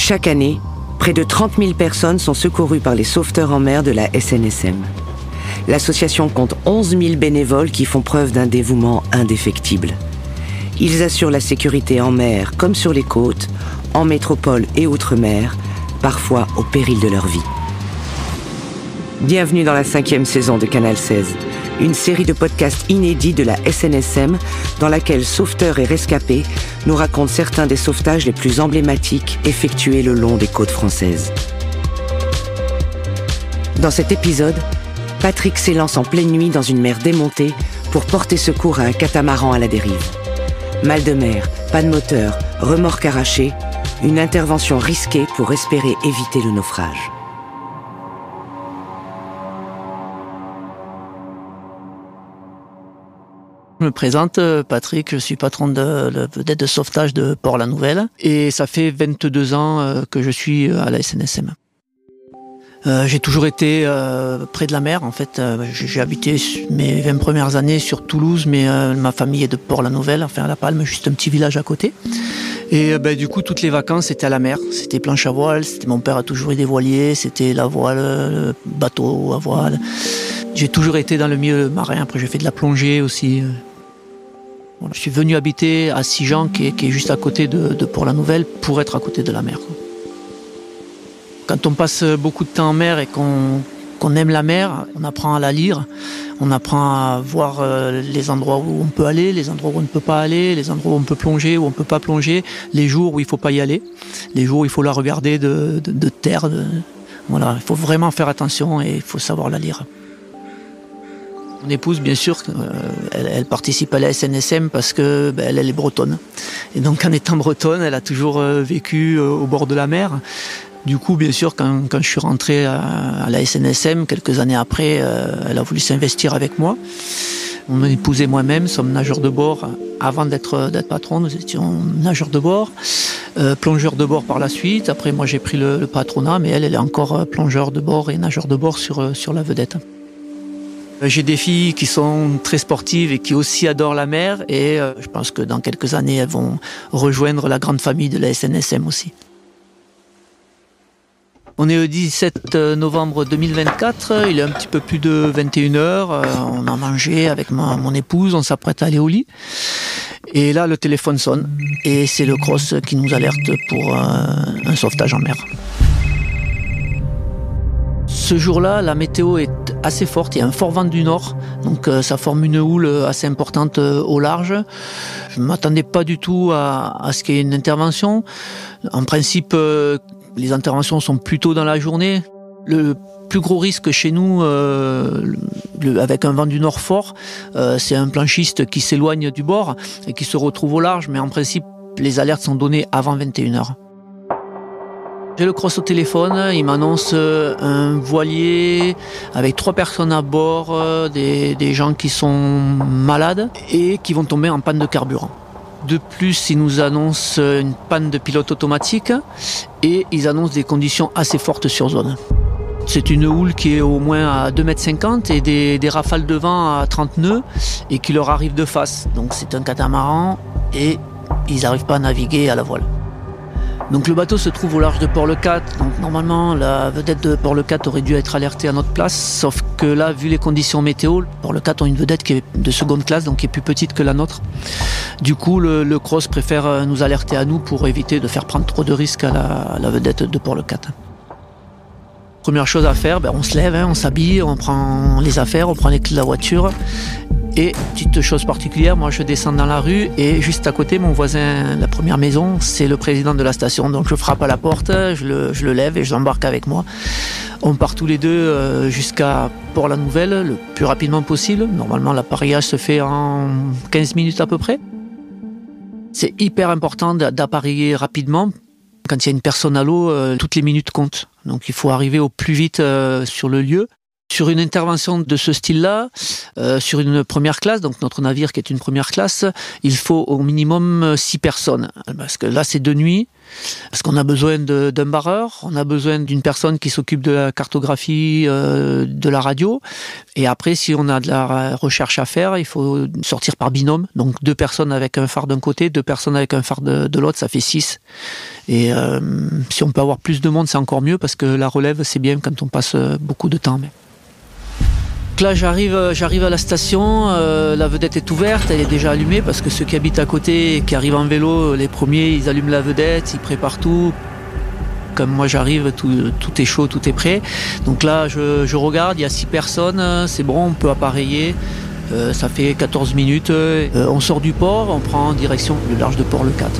Chaque année, près de 30 000 personnes sont secourues par les sauveteurs en mer de la SNSM. L'association compte 11 000 bénévoles qui font preuve d'un dévouement indéfectible. Ils assurent la sécurité en mer comme sur les côtes, en métropole et outre-mer, parfois au péril de leur vie. Bienvenue dans la 5e saison de Canal 16, une série de podcasts inédits de la SNSM dans laquelle sauveteurs et rescapés nous racontent certains des sauvetages les plus emblématiques effectués le long des côtes françaises. Dans cet épisode, Patrick s'élance en pleine nuit dans une mer démontée pour porter secours à un catamaran à la dérive. Mal de mer, panne moteur, remorque arrachée, une intervention risquée pour espérer éviter le naufrage. Je me présente, Patrick, je suis patron de la vedette de sauvetage de Port-la-Nouvelle et ça fait 22 ans que je suis à la SNSM. J'ai toujours été près de la mer, en fait. J'ai habité mes 20 premières années sur Toulouse, mais ma famille est de Port-la-Nouvelle, enfin à La Palme, juste un petit village à côté. Et du coup, toutes les vacances, c'était à la mer. C'était planche à voile, mon père a toujours eu des voiliers, c'était la voile, le bateau à voile. J'ai toujours été dans le milieu marin, après j'ai fait de la plongée aussi. Je suis venu habiter à Sigean, qui est juste à côté de Port-la-Nouvelle, pour être à côté de la mer. Quand on passe beaucoup de temps en mer et qu'on aime la mer, on apprend à la lire, on apprend à voir les endroits où on peut aller, les endroits où on ne peut pas aller, les endroits où on peut plonger, où on ne peut pas plonger, les jours où il ne faut pas y aller, les jours où il faut la regarder de terre. Voilà, il faut vraiment faire attention et il faut savoir la lire. Mon épouse, bien sûr, elle participe à la SNSM parce que elle est bretonne. Et donc, en étant bretonne, elle a toujours vécu au bord de la mer. Du coup, bien sûr, quand je suis rentré à la SNSM, quelques années après, elle a voulu s'investir avec moi. Mon épouse et moi-même sommes nageurs de bord. Avant d'être patron, nous étions nageurs de bord, plongeurs de bord par la suite. Après, moi, j'ai pris le patronat, mais elle est encore plongeur de bord et nageur de bord sur la vedette. J'ai des filles qui sont très sportives et qui aussi adorent la mer et je pense que dans quelques années, elles vont rejoindre la grande famille de la SNSM aussi. On est le 17 novembre 2024, il est un petit peu plus de 21h, on a mangé avec mon épouse, on s'apprête à aller au lit. Et là, le téléphone sonne et c'est le CROSS qui nous alerte pour un sauvetage en mer. Ce jour-là, la météo est assez forte, il y a un fort vent du nord, donc ça forme une houle assez importante au large. Je ne m'attendais pas du tout à ce qu'il y ait une intervention. En principe, les interventions sont plutôt dans la journée. Le plus gros risque chez nous, avec un vent du nord fort, c'est un planchiste qui s'éloigne du bord et qui se retrouve au large, mais en principe, les alertes sont données avant 21h. J'ai le CROSS au téléphone, il m'annonce un voilier avec 3 personnes à bord, des gens qui sont malades et qui vont tomber en panne de carburant. De plus, ils nous annoncent une panne de pilote automatique et ils annoncent des conditions assez fortes sur zone. C'est une houle qui est au moins à 2,50 m et des rafales de vent à 30 nœuds et qui leur arrivent de face. Donc c'est un catamaran et ils n'arrivent pas à naviguer à la voile. Donc le bateau se trouve au large de Port-le-Cat, donc normalement la vedette de Port-le-Cat aurait dû être alertée à notre place, sauf que là, vu les conditions météo, Port-le-Cat a une vedette qui est de seconde classe, donc qui est plus petite que la nôtre. Du coup, le CROSS préfère nous alerter à nous pour éviter de faire prendre trop de risques à la vedette de Port-le-Cat. Première chose à faire, on se lève, on s'habille, on prend les affaires, on prend les clés de la voiture. Et petite chose particulière, moi je descends dans la rue et juste à côté, mon voisin, la première maison, c'est le président de la station. Donc je frappe à la porte, je le lève et je l'embarque avec moi. On part tous les deux jusqu'à Port-la-Nouvelle le plus rapidement possible. Normalement, l'appareillage se fait en 15 minutes à peu près. C'est hyper important d'appareiller rapidement. Quand il y a une personne à l'eau, toutes les minutes comptent. Donc il faut arriver au plus vite sur le lieu. Sur une intervention de ce style-là, sur une première classe, donc notre navire qui est une première classe, il faut au minimum 6 personnes. Parce que là, c'est de nuit, parce qu'on a besoin d'un barreur, on a besoin d'une personne qui s'occupe de la cartographie de la radio. Et après, si on a de la recherche à faire, il faut sortir par binôme. Donc 2 personnes avec un phare d'un côté, 2 personnes avec un phare de l'autre, ça fait 6. Et si on peut avoir plus de monde, c'est encore mieux, parce que la relève, c'est bien quand on passe beaucoup de temps. Là, j'arrive à la station, la vedette est ouverte, elle est déjà allumée, parce que ceux qui habitent à côté et qui arrivent en vélo, les premiers, ils allument la vedette, ils préparent tout. Comme moi j'arrive, tout est chaud, tout est prêt. Donc là, je regarde, il y a 6 personnes, c'est bon, on peut appareiller. Ça fait 14 minutes. On sort du port, on prend en direction du large de Port-le-Cat.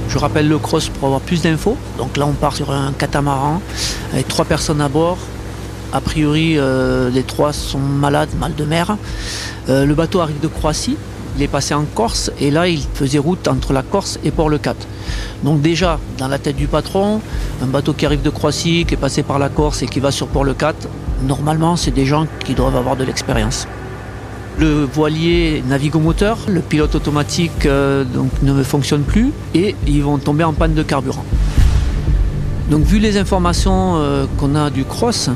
Je rappelle le cross pour avoir plus d'infos. Donc là, on part sur un catamaran avec 3 personnes à bord. A priori, les 3 sont malades, mal de mer. Le bateau arrive de Croatie, il est passé en Corse et là, il faisait route entre la Corse et Port-le-Cat. Donc déjà, dans la tête du patron, un bateau qui arrive de Croatie, qui est passé par la Corse et qui va sur Port-le-Cat, normalement, c'est des gens qui doivent avoir de l'expérience. Le voilier navigue au moteur, le pilote automatique donc, ne fonctionne plus et ils vont tomber en panne de carburant. Donc vu les informations qu'on a du cross,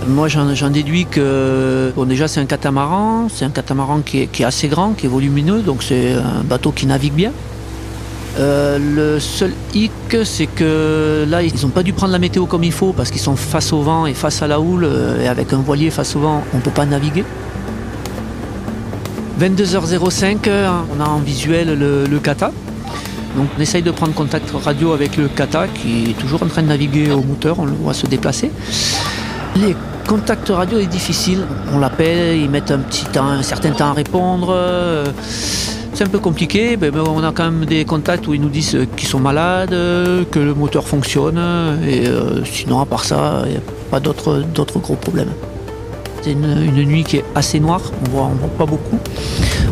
moi j'en déduis que bon, déjà c'est un catamaran qui est assez grand, qui est volumineux, donc c'est un bateau qui navigue bien. Le seul hic, c'est que là ils n'ont pas dû prendre la météo comme il faut, parce qu'ils sont face au vent et face à la houle, et avec un voilier face au vent on ne peut pas naviguer. 22h05, on a en visuel le Kata. Donc on essaye de prendre contact radio avec le Kata qui est toujours en train de naviguer au moteur, on le voit se déplacer. Les contacts radio est difficile, on l'appelle, ils mettent un certain temps à répondre. C'est un peu compliqué, mais on a quand même des contacts où ils nous disent qu'ils sont malades, que le moteur fonctionne, et sinon à part ça, il n'y a pas d'autres gros problèmes. C'est une nuit qui est assez noire, on voit pas beaucoup.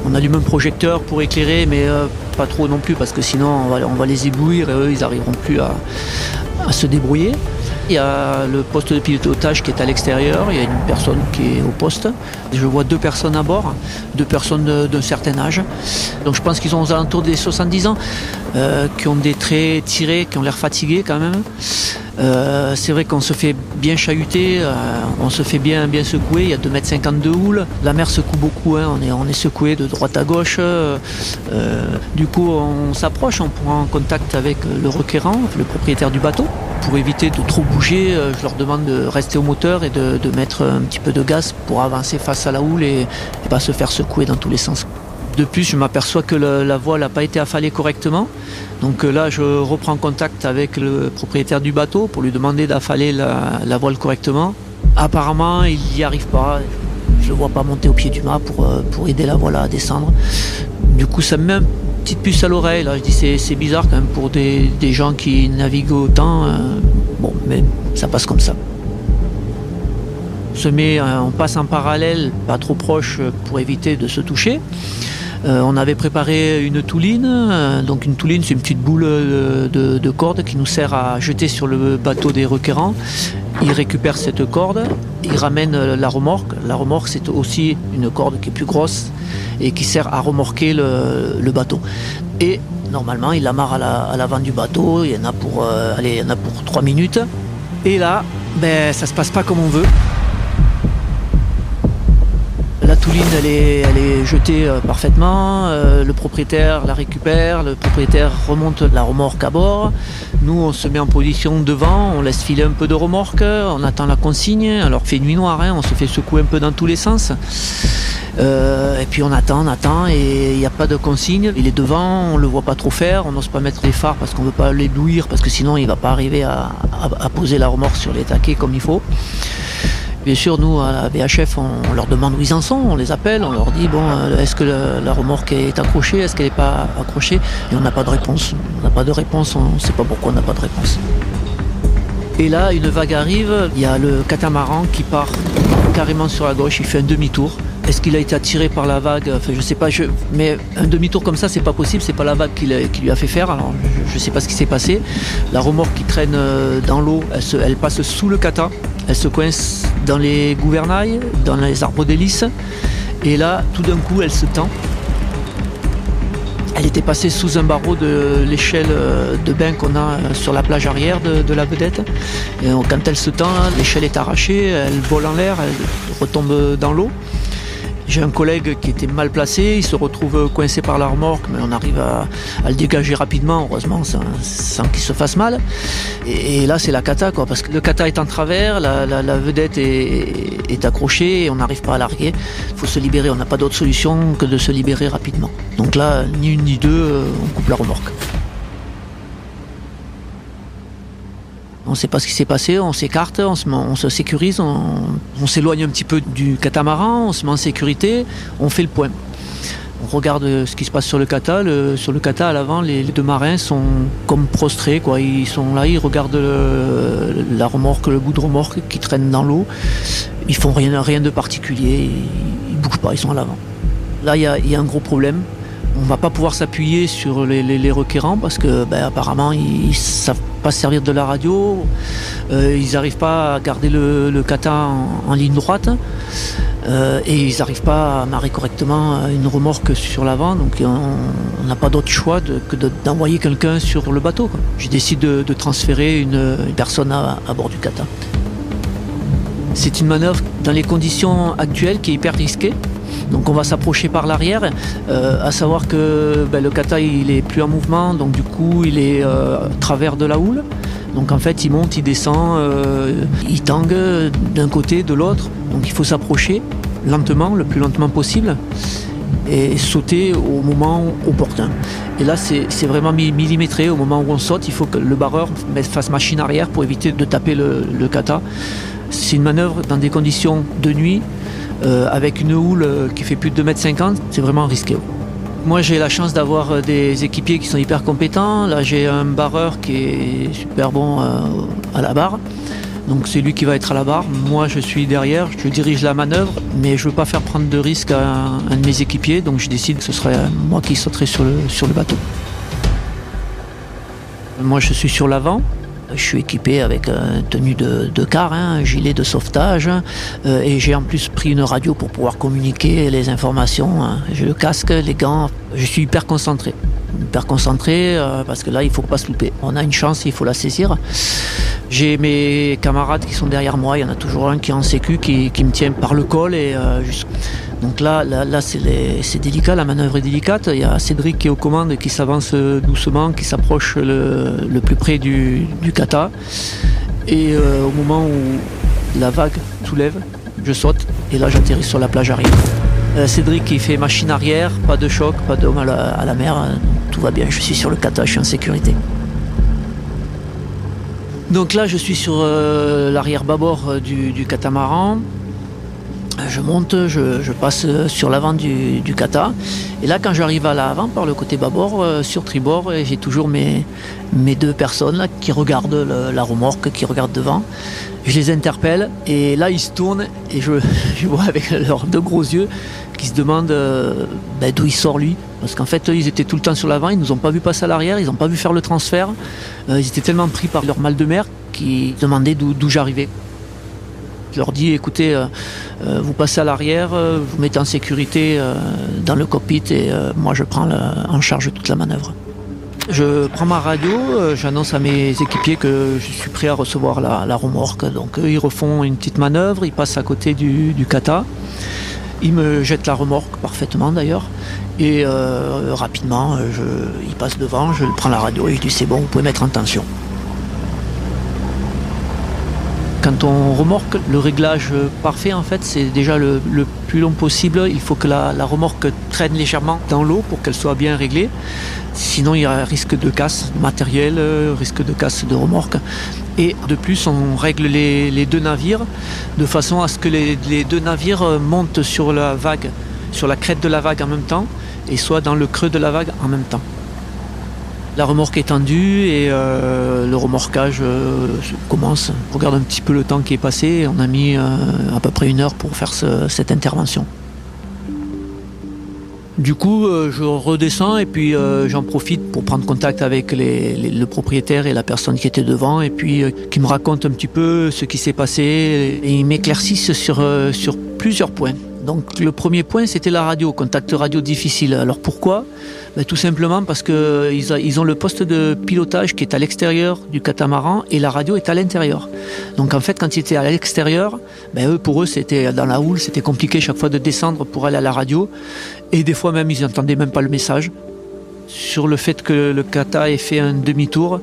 On allume un projecteur pour éclairer, mais pas trop non plus, parce que sinon on va les éblouir et eux ils n'arriveront plus à se débrouiller. Il y a le poste de pilotage qui est à l'extérieur, il y a une personne qui est au poste. Je vois 2 personnes à bord, 2 personnes d'un certain âge. Donc je pense qu'ils ont aux alentours des 70 ans, qui ont des traits tirés, qui ont l'air fatigués quand même. C'est vrai qu'on se fait bien chahuter, on se fait bien secouer, il y a 2,50 m de houle. La mer secoue beaucoup, hein, on est secoué de droite à gauche. Du coup on s'approche, on prend en contact avec le requérant, le propriétaire du bateau. Pour éviter de trop bouger, je leur demande de rester au moteur et de mettre un petit peu de gaz pour avancer face à la houle et pas se faire secouer dans tous les sens. De plus, je m'aperçois que la voile n'a pas été affalée correctement. Donc là, je reprends contact avec le propriétaire du bateau pour lui demander d'affaler la voile correctement. Apparemment, il n'y arrive pas. Je ne le vois pas monter au pied du mât pour aider la voile à descendre. Du coup, ça me met une petite puce à l'oreille. Là, je dis c'est bizarre quand même pour des gens qui naviguent autant. Bon, mais ça passe comme ça. On passe en parallèle, pas trop proche pour éviter de se toucher. On avait préparé une touline. Donc une touline, c'est une petite boule de corde qui nous sert à jeter sur le bateau des requérants. Ils récupèrent cette corde, ils ramènent la remorque. La remorque, c'est aussi une corde qui est plus grosse et qui sert à remorquer le bateau. Et normalement, ils l'amarrent à l'avant du bateau. Il y en a pour 3 minutes. Et là, ça se passe pas comme on veut. La touline, elle est jetée parfaitement, le propriétaire la récupère, le propriétaire remonte la remorque à bord. Nous, on se met en position devant, on laisse filer un peu de remorque, on attend la consigne. Alors, il fait nuit noire, hein, on se fait secouer un peu dans tous les sens. Et puis on attend, et il n'y a pas de consigne. Il est devant, on ne le voit pas trop faire, on n'ose pas mettre les phares parce qu'on ne veut pas l'éblouir, parce que sinon il ne va pas arriver à poser la remorque sur les taquets comme il faut. Bien sûr, nous, à la VHF, on leur demande où ils en sont, on les appelle, on leur dit, est-ce que la remorque est accrochée, est-ce qu'elle n'est pas accrochée? Et on n'a pas de réponse. On n'a pas de réponse, on ne sait pas pourquoi on n'a pas de réponse. Et là, une vague arrive, il y a le catamaran qui part carrément sur la gauche, il fait un demi-tour. Est-ce qu'il a été attiré par la vague? Enfin, je sais pas. Mais un demi-tour comme ça, c'est pas possible. C'est pas la vague qui lui a fait faire. Alors, je sais pas ce qui s'est passé. La remorque qui traîne dans l'eau, elle passe sous le kata. Elle se coince dans les gouvernails, dans les arbres d'hélice. Et là, tout d'un coup, elle se tend. Elle était passée sous un barreau de l'échelle de bain qu'on a sur la plage arrière de la vedette. Et quand elle se tend, l'échelle est arrachée, elle vole en l'air, elle retombe dans l'eau. J'ai un collègue qui était mal placé, il se retrouve coincé par la remorque, mais on arrive à le dégager rapidement, heureusement, sans qu'il se fasse mal. Et là, c'est la cata, quoi, parce que le kata est en travers, la vedette est accrochée et on n'arrive pas à larguer. Il faut se libérer, on n'a pas d'autre solution que de se libérer rapidement. Donc là, ni une ni deux, on coupe la remorque. On ne sait pas ce qui s'est passé, on s'écarte, on se sécurise, on s'éloigne un petit peu du catamaran, on se met en sécurité, on fait le point. On regarde ce qui se passe sur le kata. Sur le kata, à l'avant, les deux marins sont comme prostrés, quoi. Ils sont là, ils regardent la remorque, le bout de remorque qui traîne dans l'eau. Ils font rien de particulier, ils ne bougent pas, ils sont à l'avant. Là, il y a un gros problème. On ne va pas pouvoir s'appuyer sur les requérants parce que apparemment ils ne savent pas se servir de la radio, ils n'arrivent pas à garder le kata en ligne droite et ils n'arrivent pas à marrer correctement une remorque sur l'avant, donc on n'a pas d'autre choix que d'envoyer quelqu'un sur le bateau, quoi. Je décide de transférer une personne à bord du kata. C'est une manœuvre dans les conditions actuelles qui est hyper risquée. Donc on va s'approcher par l'arrière, à savoir que le kata il est plus en mouvement, donc du coup il est à travers de la houle. Donc en fait il monte, il descend, il tangue d'un côté, de l'autre. Donc il faut s'approcher lentement, le plus lentement possible, et sauter au moment opportun. Et là c'est vraiment millimétré. Au moment où on saute, il faut que le barreur fasse machine arrière pour éviter de taper le kata. C'est une manœuvre dans des conditions de nuit, avec une houle qui fait plus de 2,50 m, c'est vraiment risqué. Moi j'ai la chance d'avoir des équipiers qui sont hyper compétents. Là j'ai un barreur qui est super bon à la barre. Donc c'est lui qui va être à la barre. Moi je suis derrière, je dirige la manœuvre, mais je ne veux pas faire prendre de risque à un de mes équipiers, donc je décide que ce serait moi qui sauterai sur le bateau. Moi je suis sur l'avant. Je suis équipé avec une tenue de car, un gilet de sauvetage, et j'ai en plus pris une radio pour pouvoir communiquer les informations. J'ai le casque, les gants, je suis hyper concentré parce que là il ne faut pas se louper. On a une chance, il faut la saisir. J'ai mes camarades qui sont derrière moi, il y en a toujours un qui est en sécu, qui me tient par le col. Donc là c'est délicat, la manœuvre est délicate. Il y a Cédric qui est aux commandes et qui s'avance doucement, qui s'approche le plus près du kata. Et au moment où la vague soulève, je saute et là j'atterris sur la plage arrière. Cédric qui fait machine arrière, pas de choc, pas d'homme à la mer, tout va bien, je suis sur le kata, je suis en sécurité. Donc là je suis sur l'arrière bâbord du catamaran. Je monte, je passe sur l'avant du kata. Et là, quand j'arrive à l'avant, par le côté bâbord, sur tribord, j'ai toujours mes deux personnes là, qui regardent la remorque, qui regardent devant. Je les interpelle et là, ils se tournent et je vois avec leurs deux gros yeux qu'ils se demandent d'où il sort lui. Parce qu'en fait, ils étaient tout le temps sur l'avant, ils ne nous ont pas vu passer à l'arrière, ils n'ont pas vu faire le transfert. Ils étaient tellement pris par leur mal de mer qu'ils demandaient d'où j'arrivais. Je leur dis, écoutez, vous passez à l'arrière, vous mettez en sécurité dans le cockpit et moi je prends en charge toute la manœuvre. Je prends ma radio, j'annonce à mes équipiers que je suis prêt à recevoir la remorque. Donc eux, ils refont une petite manœuvre, ils passent à côté du kata. Ils me jettent la remorque parfaitement d'ailleurs. Et rapidement, ils passent devant, je prends la radio et je dis c'est bon, vous pouvez mettre en tension. Quand on remorque, le réglage parfait, en fait, c'est déjà le plus long possible. Il faut que la remorque traîne légèrement dans l'eau pour qu'elle soit bien réglée. Sinon, il y a risque de casse matériel, risque de casse de remorque. Et de plus, on règle les deux navires de façon à ce que les deux navires montent sur la vague, sur la crête de la vague en même temps et soient dans le creux de la vague en même temps. La remorque est tendue et le remorquage commence. On regarde un petit peu le temps qui est passé. On a mis à peu près 1 heure pour faire cette intervention. Du coup, je redescends et puis j'en profite pour prendre contact avec le propriétaire et la personne qui était devant et puis qui me raconte un petit peu ce qui s'est passé et ils m'éclaircissent sur plusieurs points. Donc le premier point, c'était la radio, contact radio difficile. Alors pourquoi ? Tout simplement parce qu'ils ont le poste de pilotage qui est à l'extérieur du catamaran et la radio est à l'intérieur. Donc en fait, quand ils étaient à l'extérieur, pour eux, c'était dans la houle, c'était compliqué chaque fois de descendre pour aller à la radio. Et des fois même, ils n'entendaient même pas le message. Sur le fait que le kata ait fait un demi-tour,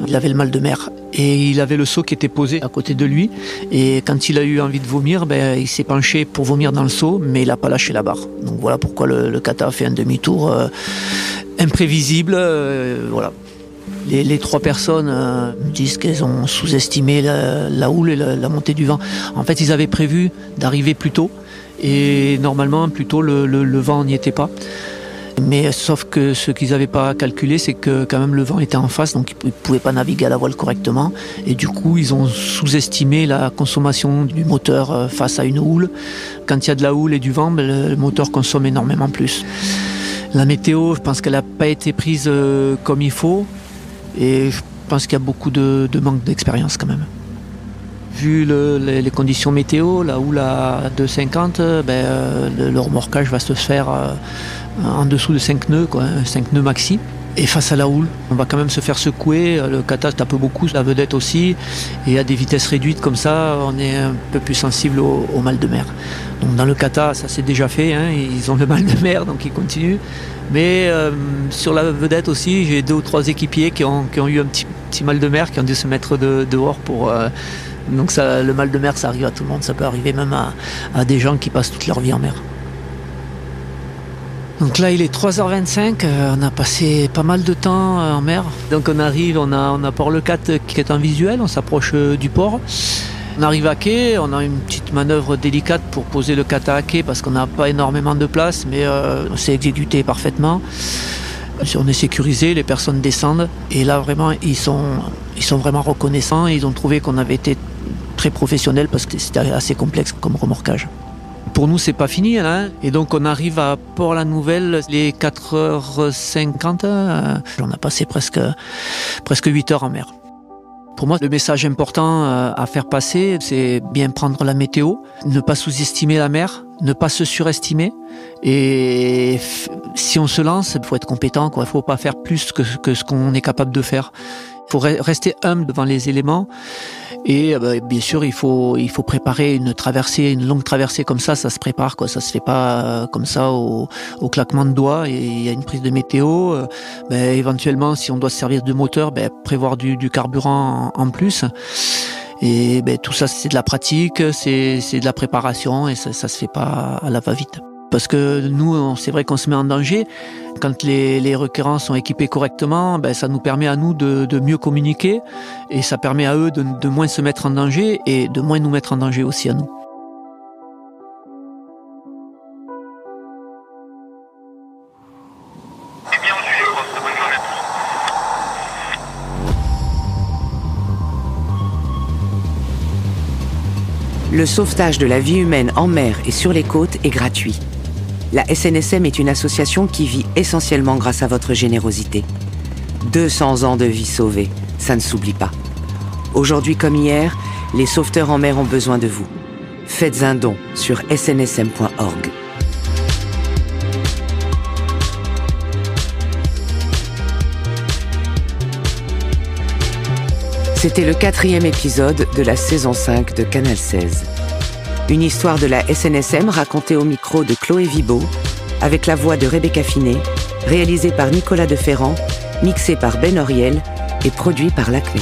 il avait le mal de mer. Et il avait le seau qui était posé à côté de lui. Et quand il a eu envie de vomir, il s'est penché pour vomir dans le seau, mais il n'a pas lâché la barre. Donc voilà pourquoi le kata a fait un demi-tour imprévisible. Voilà. Les trois personnes me disent qu'elles ont sous-estimé la houle et la montée du vent. En fait, ils avaient prévu d'arriver plus tôt. Et normalement, plus tôt, le vent n'y était pas. Mais sauf que ce qu'ils n'avaient pas calculé, c'est que quand même le vent était en face, donc ils ne pouvaient pas naviguer à la voile correctement. Et du coup, ils ont sous-estimé la consommation du moteur face à une houle. Quand il y a de la houle et du vent, le moteur consomme énormément plus. La météo, je pense qu'elle n'a pas été prise comme il faut. Et je pense qu'il y a beaucoup de manque d'expérience quand même. Vu les conditions météo, la houle à 2,50, le remorquage va se faire en dessous de 5 nœuds, 5 nœuds maxi. Et face à la houle, on va quand même se faire secouer. Le kata tape beaucoup, la vedette aussi. Et à des vitesses réduites comme ça, on est un peu plus sensible au mal de mer. Donc dans le kata, ça s'est déjà fait. Ils ont le mal de mer, donc ils continuent. Mais sur la vedette aussi, j'ai 2 ou 3 équipiers qui ont eu un petit mal de mer, qui ont dû se mettre dehors pour... Donc ça, le mal de mer, ça arrive à tout le monde. Ça peut arriver même à des gens qui passent toute leur vie en mer. Donc là, il est 3h25, on a passé pas mal de temps en mer. Donc on arrive, on a Port-le-Cat qui est en visuel, on s'approche du port. On arrive à quai, on a une petite manœuvre délicate pour poser le kata à quai parce qu'on n'a pas énormément de place, mais on s'est exécuté parfaitement. On est sécurisé, les personnes descendent et là vraiment ils sont vraiment reconnaissants. Ils ont trouvé qu'on avait été très professionnels parce que c'était assez complexe comme remorquage. Pour nous, c'est pas fini, et donc on arrive à Port-la-Nouvelle, les 4h50, on a passé presque 8 heures en mer. Pour moi, le message important à faire passer, c'est bien prendre la météo, ne pas sous-estimer la mer, ne pas se surestimer, et si on se lance, il faut être compétent, il faut pas faire plus que ce qu'on est capable de faire. Il faut rester humble devant les éléments et bien sûr il faut préparer une longue traversée comme ça se prépare ça se fait pas comme ça au claquement de doigts et il y a une prise de météo, éventuellement si on doit se servir de moteur, prévoir du carburant en plus. Et tout ça c'est de la pratique, c'est de la préparation et ça se fait pas à la va-vite. Parce que nous, c'est vrai qu'on se met en danger. Quand les requérants sont équipés correctement, ça nous permet à nous de mieux communiquer et ça permet à eux de moins se mettre en danger et de moins nous mettre en danger aussi à nous. Le sauvetage de la vie humaine en mer et sur les côtes est gratuit. La SNSM est une association qui vit essentiellement grâce à votre générosité. 200 ans de vie sauvée, ça ne s'oublie pas. Aujourd'hui comme hier, les sauveteurs en mer ont besoin de vous. Faites un don sur snsm.org. C'était le 4e épisode de la saison 5 de Canal 16. Une histoire de la SNSM racontée au micro de Chloé Vibo, avec la voix de Rebecca Finet, réalisée par Nicolas Deferrand, mixée par Ben Oriel et produit par l'Acmé.